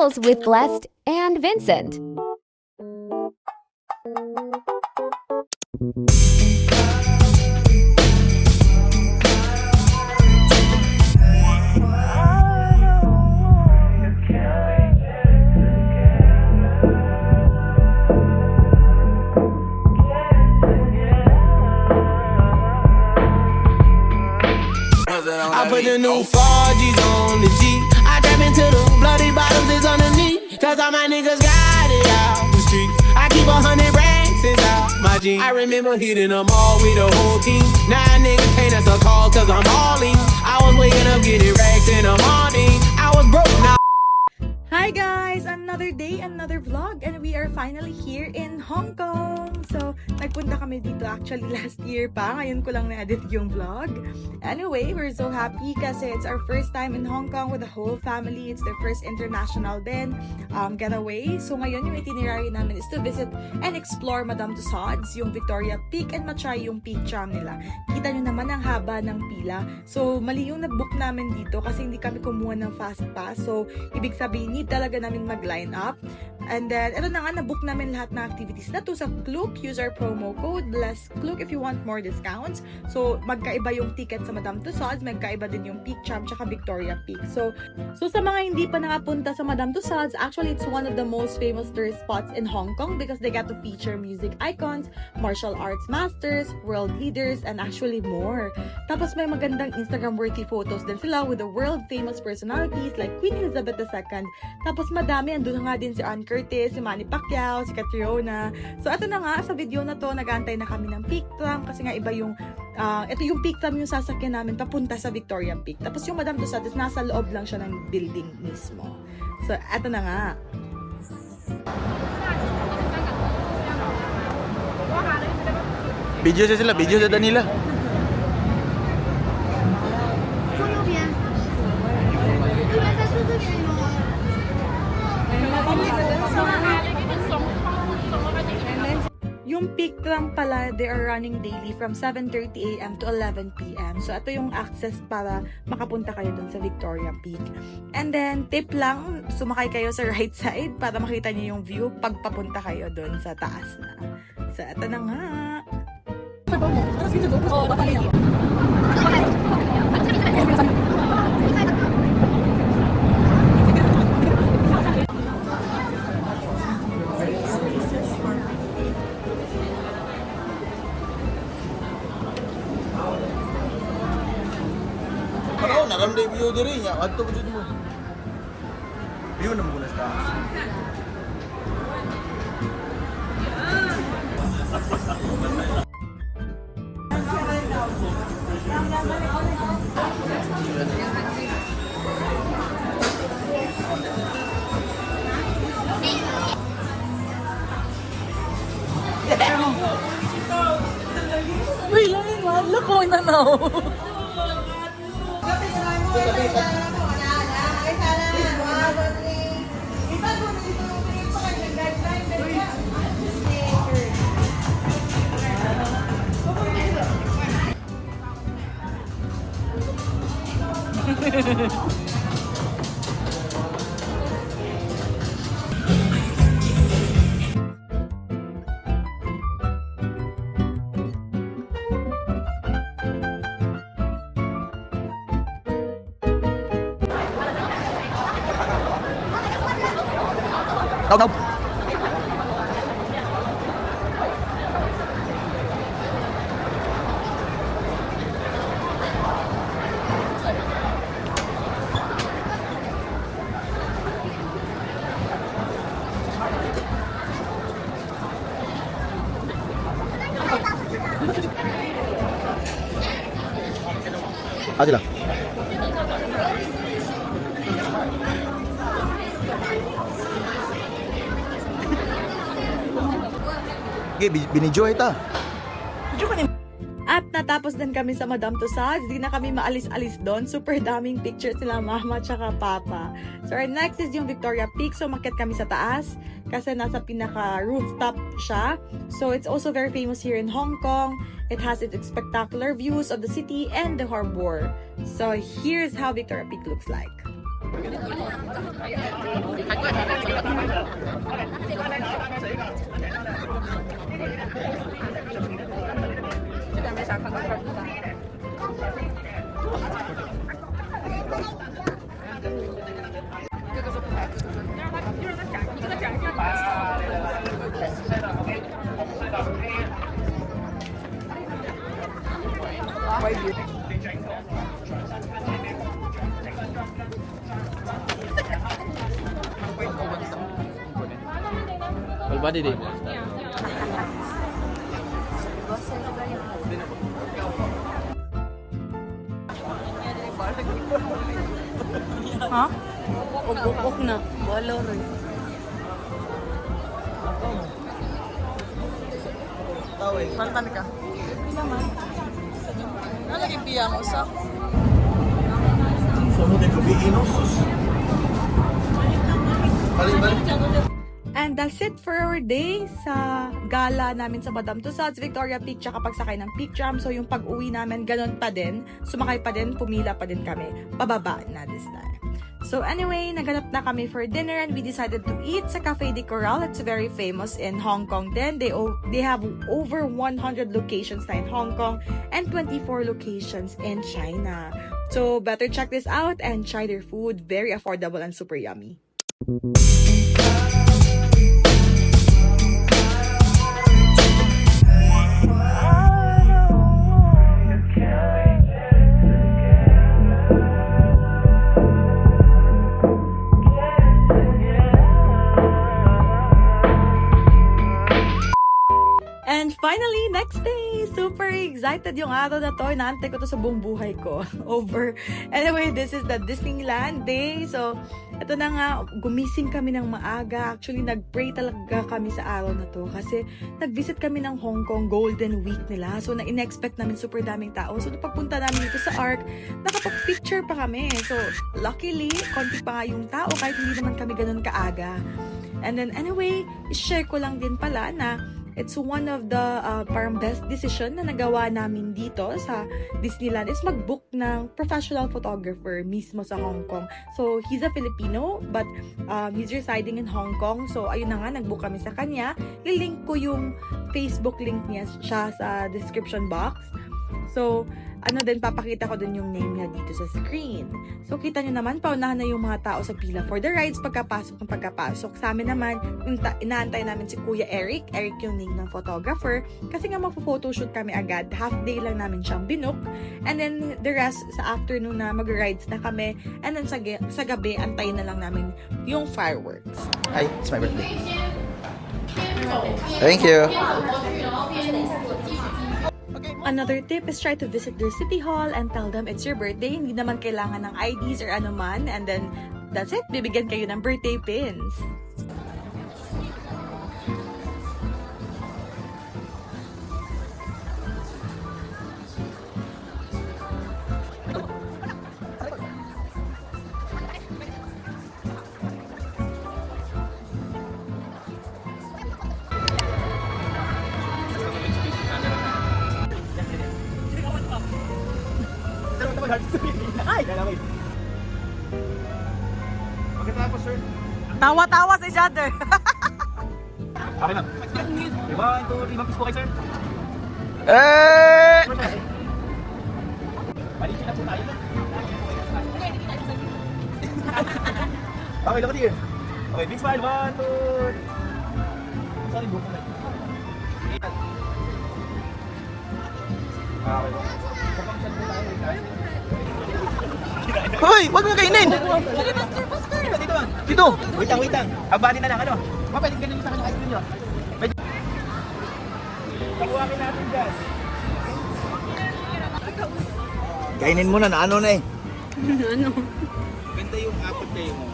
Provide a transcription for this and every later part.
Travels with Blessed and Vincent. I put the new 4Gs on the G. I trap into the bloody bottoms is underneath. Cause all my niggas got it out the street. I keep 100 racks inside my jeans. I remember hitting them all with the whole team. Now niggas can't answer calls cause I'm balling. I was waking up getting racks in the morning. I was broke now. Hi guys! Another day, another vlog, and we are finally here in Hong Kong. So, nagpunta kami dito actually last year pa. Ngayon ko lang na-edit yung vlog. Anyway, we're so happy kasi it's our first time in Hong Kong with the whole family. It's their first international din getaway. So, ngayon yung itinerary namin is to visit and explore Madame Tussauds, yung Victoria Peak, and matry yung peak tram nila. Kita nyo naman ang haba ng pila. So, mali yung nag-book namin dito kasi hindi kami kumuha ng fast pass. So, ibig sabihin, need talaga namin mag-line up. And then, ito na nga, na-book namin lahat ng activities na to sa Klook. Use our promo code BLESSKLOOK if you want more discounts. So, magkaiba yung ticket sa Madame Tussauds, magkaiba din yung Peak Tram tsaka Victoria Peak. So sa mga hindi pa nakapunta sa Madame Tussauds, actually, it's one of the most famous tourist spots in Hong Kong because they get to feature music icons, martial arts masters, world leaders, and actually more. Tapos may magandang Instagram-worthy photos din sila with the world-famous personalities like Queen Elizabeth II. Tapos madami, andun nga din si Ann Curtis, si Manny Pacquiao, si Catriona. So ito na nga, sa video na to, nag-aantay na kami ng peak tram kasi nga iba yung, ito yung peak tram yung sasakyan namin papunta sa Victoria Peak. Tapos yung Madame Tussauds, nasa loob lang siya ng building mismo. So ito na nga. Video sila, video sa Danila. Yung peak tram pala, they are running daily from 7:30 AM to 11 PM. So, ito yung access para makapunta kayo dun sa Victoria Peak. And then, tip lang, sumakay kayo sa right side para makita niyo yung view pag papunta kayo dun sa taas na. So, ito na nga. Ano, naramday view diri nya. Adto pud mo. View na mo na sa. Wait lang yun, wala ko na now. No. Sila. Binidyo ita. At natapos din kami sa Madame Tussauds. Di na kami maalis-alis doon. Super daming pictures nila mama tsaka papa. So our next is yung Victoria Peak. So makyat kami sa taas kasi nasa pinaka rooftop siya. So it's also very famous here in Hong Kong. It has its spectacular views of the city and the harbor. So here's how Victoria Peak looks like. Full body din. Ha? Ugok na. Wala rin. Tawin. Pantan ka. Nalagay piyang usa. Saan mo din kabihin, sus? Balik. And that's it for our day sa gala namin sa Madame Tussauds, Victoria Peak, tsaka pagsakay ng Peak Tram. So yung pag-uwi namin, ganun pa din. Sumakay pa din, pumila pa din kami. Pababa na this time. So anyway, naganap na kami for dinner and we decided to eat sa Cafe de Coral. It's very famous in Hong Kong then. They have over 100 locations na in Hong Kong and 24 locations in China. So better check this out and try their food. Very affordable and super yummy. And finally, next day! Super excited yung araw na to. Inaantay ko to sa buong buhay ko. Over. Anyway, this is the Disneyland day. So, ito na nga, gumising kami ng maaga. Actually, nag-pray talaga kami sa araw na to. Kasi, nag-visit kami ng Hong Kong Golden Week nila. So, na-in-expect namin super daming tao. So, pagpunta namin dito sa Ark, nakapag-picture pa kami. So, luckily, konti pa nga yung tao kahit hindi naman kami ganun kaaga. And then, anyway, share ko lang din pala na it's one of the parang best decision na nagawa namin dito sa Disneyland is mag-book ng professional photographer mismo sa Hong Kong. So, he's a Filipino but he's residing in Hong Kong. So, ayun na nga, nag-book kami sa kanya. I-link ko yung Facebook link niya siya sa description box. So, papakita ko din yung name niya dito sa screen. So, kita nyo naman, paunahan na yung mga tao sa pila for the rides pagkapasok. Sa amin naman, inaantay namin si Kuya Eric. Eric yung name ng photographer. Kasi nga magpo-photoshoot kami agad. Half day lang namin siyang binook. And then, the rest, sa afternoon na mag-rides na kami. And then, sa gabi, antayin na lang namin yung fireworks. Hi, it's my birthday. Thank you. Another tip is try to visit their city hall and tell them it's your birthday. Hindi naman kailangan ng IDs or anuman. And then, that's it. Bibigyan kayo ng birthday pins. Pagkatapos, sir. Tawa-tawa sa each other. Okay na. Diba, ito, 5 piece po kayo, sir. Eh! Malisin na po tayo. Okay, look at here. Okay, big smile. 1, 2. Sorry, buko na. Okay. Kapag-saan po tayo. Hoy! Huwag mo kainin! Dito, dito! Dito! Wait lang. Abali na lang, ano? Pwede ganun sa kanya ice cream nyo. Pakuhakin natin dyan. Kainin mo na, ano na eh. Ano? Ganda yung apat kayo mo.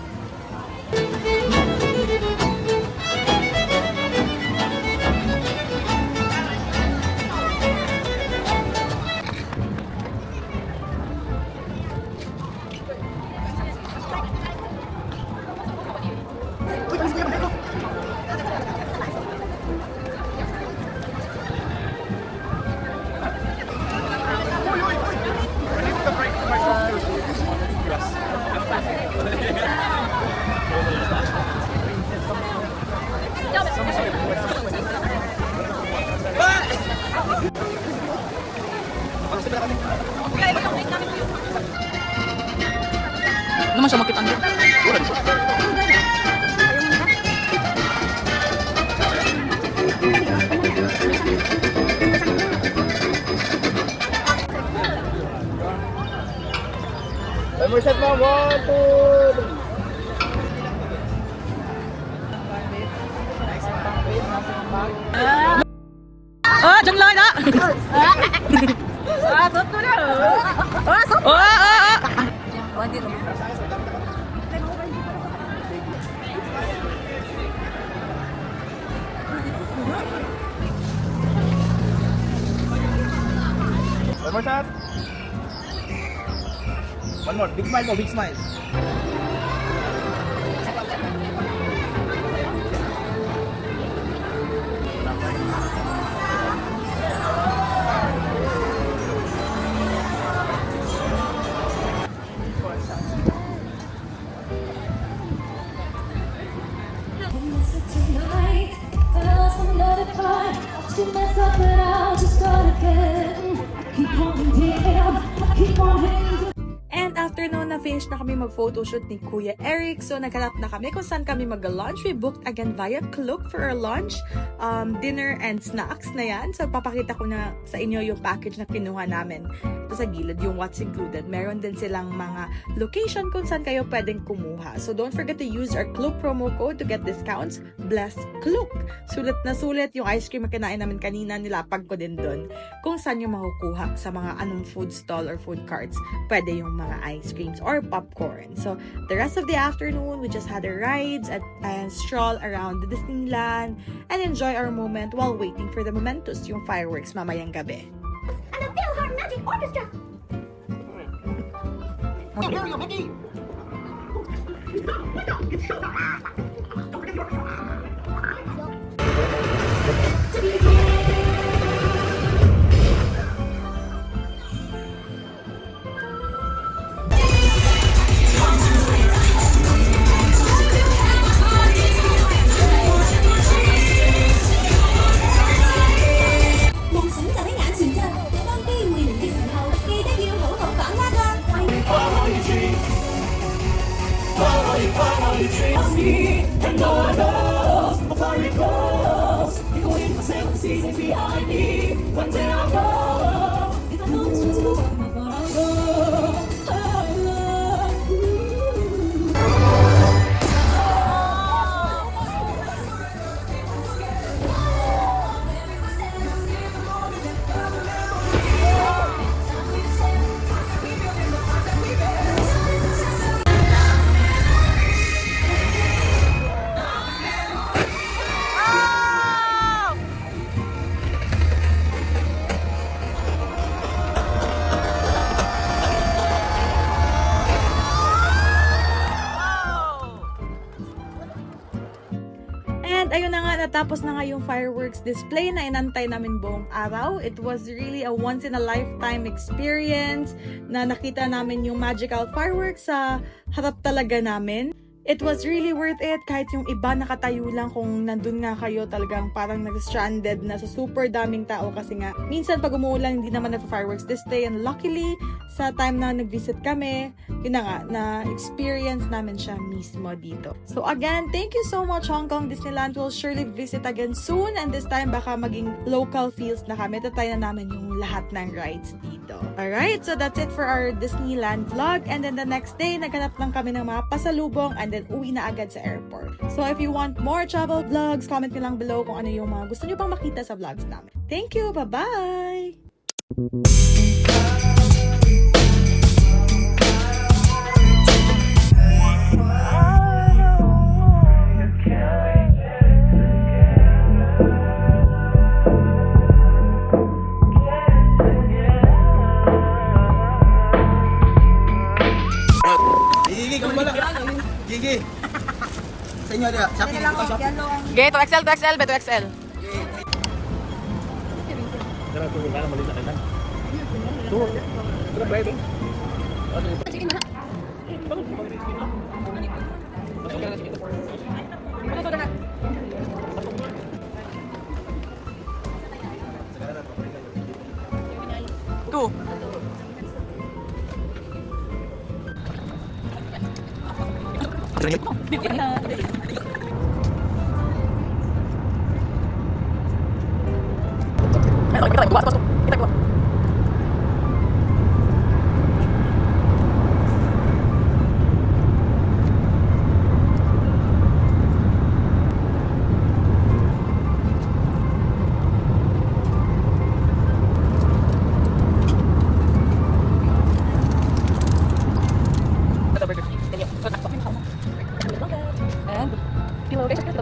First shot mo. 1, 2, 3. Ah, dyan lang na! Ah, sot ko na! Ah, sot! One more shot. One more. Big smile mo, big smile. Tonight, else I'm notified. I'll still mess up, but I'll just start again. Keep on down, keep on hitting. And after noon, na-finish na kami mag-photoshoot ni Kuya Eric. So, naghanap na kami kung saan kami mag-lunch. We booked again via Klook for our lunch, dinner, and snacks na yan. So, papakita ko na sa inyo yung package na kinuha namin. Ito sa gilid, yung what's included. Meron din silang mga location kung saan kayo pwedeng kumuha. So, don't forget to use our Klook promo code to get discounts. Bless Klook! Sulit na sulit yung ice cream na kinain namin kanina. Nilapag ko din doon. Kung saan yung makukuha sa mga anong food stall or food carts, pwede yung mga ice creams or popcorn. So, the rest of the afternoon, we just had our rides and stroll around the Disneyland and enjoy our moment while waiting for the momentous yung fireworks mamayang gabi. And the Philharmonic Orchestra. And ayun na nga, natapos na nga yung fireworks display na inantay namin buong araw. It was really a once-in-a-lifetime experience na nakita namin yung magical fireworks sa harap talaga namin. It was really worth it kahit yung iba nakatayo lang kung nandun nga kayo talagang parang nag-stranded na sa super daming tao kasi nga minsan pag umuulan hindi naman nagpa-fireworks display and luckily sa time na nag-visit kami, yun na nga, na-experience namin siya mismo dito. So again, thank you so much Hong Kong Disneyland. We'll surely visit again soon and this time baka maging local feels na kami. Tatry na namin yung lahat ng rides dito. Alright, so that's it for our Disneyland vlog and then the next day, naghanap lang kami ng mga pasalubong and then uwi na agad sa airport. So if you want more travel vlogs, comment nyo lang below kung ano yung mga gusto nyo pang makita sa vlogs namin. Thank you! Bye-bye! Gigi, kung wala. Gigi. Sa inyo, shopping. Okay, to XL, to XL. Two. Hello, guys.